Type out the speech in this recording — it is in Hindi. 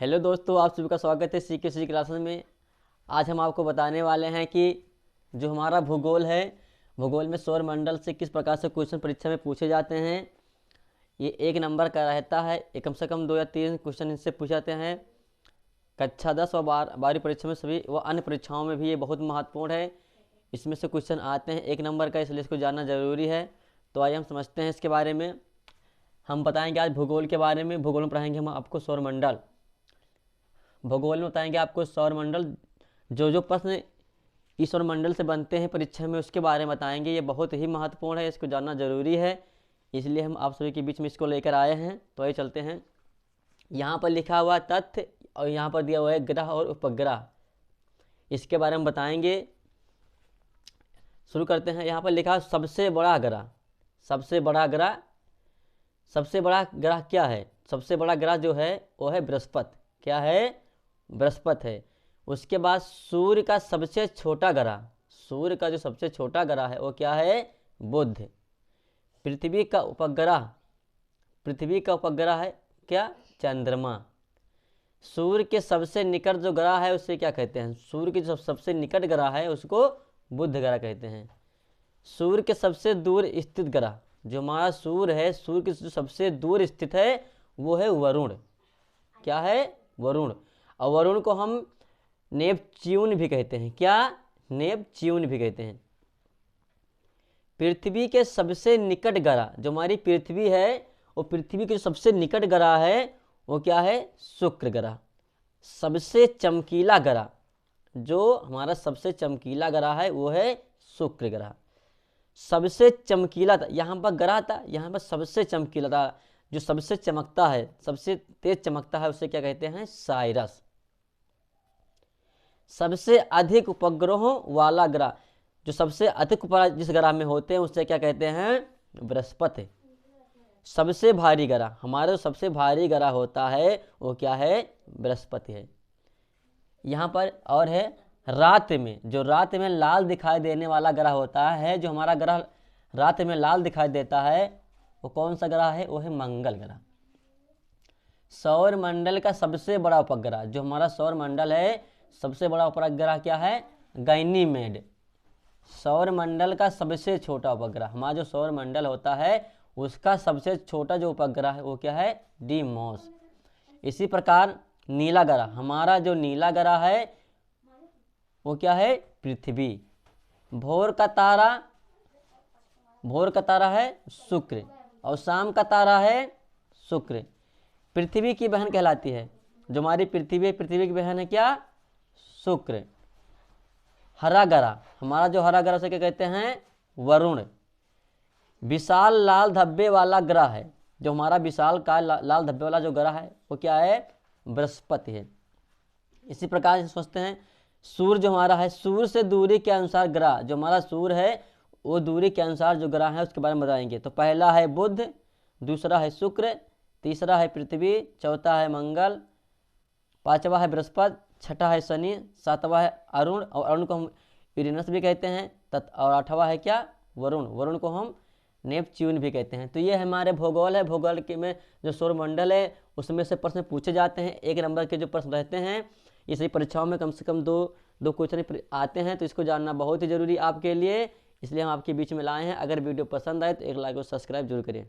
हेलो दोस्तों, आप सभी का स्वागत है CK क्लासेस में। आज हम आपको बताने वाले हैं कि जो हमारा भूगोल है, भूगोल में सौर मंडल से किस प्रकार से क्वेश्चन परीक्षा में पूछे जाते हैं। ये 1 नंबर का रहता है, ये कम से कम 2 या 3 क्वेश्चन इससे पूछे जाते हैं। कक्षा 10 और 12वीं परीक्षा में सभी व अन्य परीक्षाओं में भी ये बहुत महत्वपूर्ण है। इसमें से क्वेश्चन आते हैं 1 नंबर का, इसलिए इसको जानना ज़रूरी है। तो आइए हम समझते हैं इसके बारे में। हम बताएंगे आज भूगोल के बारे में। भूगोल में पढ़ाएंगे हम आपको सौरमंडल। भूगोल में बताएंगे आपको सौरमंडल, जो प्रश्न इस सौरमंडल से बनते हैं परीक्षा में उसके बारे में बताएंगे। ये बहुत ही महत्वपूर्ण है, इसको जानना जरूरी है, इसलिए हम आप सभी के बीच में इसको लेकर आए हैं। तो आइए चलते हैं। यहाँ पर लिखा हुआ तथ्य और यहाँ पर दिया हुआ है ग्रह और उपग्रह, इसके बारे में बताएंगे। शुरू करते हैं। यहाँ पर लिखा सबसे बड़ा ग्रह। सबसे बड़ा ग्रह, सबसे बड़ा ग्रह क्या है? सबसे बड़ा ग्रह जो है वो है बृहस्पति। क्या है? बृहस्पति है। उसके बाद सूर्य का सबसे छोटा ग्रह, सूर्य का जो सबसे छोटा ग्रह है वो क्या है? बुध। पृथ्वी का उपग्रह, पृथ्वी का उपग्रह है क्या? चंद्रमा। सूर्य के सबसे निकट जो ग्रह है उसे क्या कहते हैं? सूर्य के जो सबसे निकट ग्रह है उसको बुध ग्रह कहते हैं। सूर्य के सबसे दूर स्थित ग्रह, जो हमारा सूर्य है, सूर्य के जो सबसे दूर स्थित है वो है वरुण। क्या है? वरुण। और वरुण को हम नेपच्यून भी कहते हैं। क्या? नेपच्यून भी कहते हैं। पृथ्वी के सबसे निकट ग्रह, जो हमारी पृथ्वी है वो पृथ्वी के जो सबसे निकट ग्रह है वो क्या है? शुक्र ग्रह। सबसे चमकीला ग्रह, जो हमारा सबसे चमकीला ग्रह है वो है शुक्र ग्रह। सबसे चमकीला था, यहाँ पर ग्रह था, यहाँ पर सबसे चमकीला था, जो सबसे चमकता है, सबसे तेज चमकता है उसे क्या कहते हैं? साइरस। सबसे अधिक उपग्रहों वाला ग्रह, जो सबसे अधिक उपग्रह जिस ग्रह में होते हैं उसे क्या कहते हैं? बृहस्पति। सबसे भारी ग्रह, हमारा जो सबसे भारी ग्रह होता है वो क्या है? बृहस्पति है। यहाँ पर और है रात में, जो रात में लाल दिखाई देने वाला ग्रह होता है, जो हमारा ग्रह रात में लाल दिखाई देता है वो कौन सा ग्रह है? वो है मंगल ग्रह। सौर मंडल का सबसे बड़ा उपग्रह, जो हमारा सौर मंडल है सबसे बड़ा उपग्रह क्या है? गैनीमेड। सौर मंडल का सबसे छोटा उपग्रह, हमारा जो सौर मंडल होता है उसका सबसे छोटा जो उपग्रह है वो क्या है? डीमोस। इसी प्रकार नीला ग्रह, हमारा जो नीला ग्रह है वो क्या है? पृथ्वी। भोर का तारा, भोर का तारा है शुक्र और शाम का तारा है शुक्र। पृथ्वी की बहन कहलाती है, जो हमारी पृथ्वी है, पृथ्वी की बहन है क्या? शुक्र। हरा ग्रह, हमारा जो हरा ग्रह उसे क्या कहते हैं? वरुण। विशाल लाल धब्बे वाला ग्रह है, जो हमारा विशाल का लाल धब्बे वाला जो ग्रह है वो क्या है? बृहस्पति है। इसी प्रकार से सोचते हैं सूर्य जो हमारा है, सूर्य से दूरी के अनुसार ग्रह, जो हमारा सूर्य है वो दूरी के अनुसार जो ग्रह है उसके बारे में बताएंगे। तो पहला है बुध, दूसरा है शुक्र, तीसरा है पृथ्वी, चौथा है मंगल, पांचवा है बृहस्पति, छठा है शनि, सातवां है अरुण, और अरुण को हम यूरेनस भी कहते हैं, और आठवां है क्या? वरुण। वरुण को हम नेपच्यून भी कहते हैं। तो ये हमारे भूगोल है। भूगोल के में जो सौरमंडल है उसमें से प्रश्न पूछे जाते हैं। 1 नंबर के जो प्रश्न रहते हैं, ये सभी परीक्षाओं में कम से कम दो क्वेश्चन आते हैं। तो इसको जानना बहुत ही जरूरी आपके लिए, इसलिए हम आपके बीच में लाए हैं। अगर वीडियो पसंद आए तो एक लाइक और सब्सक्राइब जरूर करें।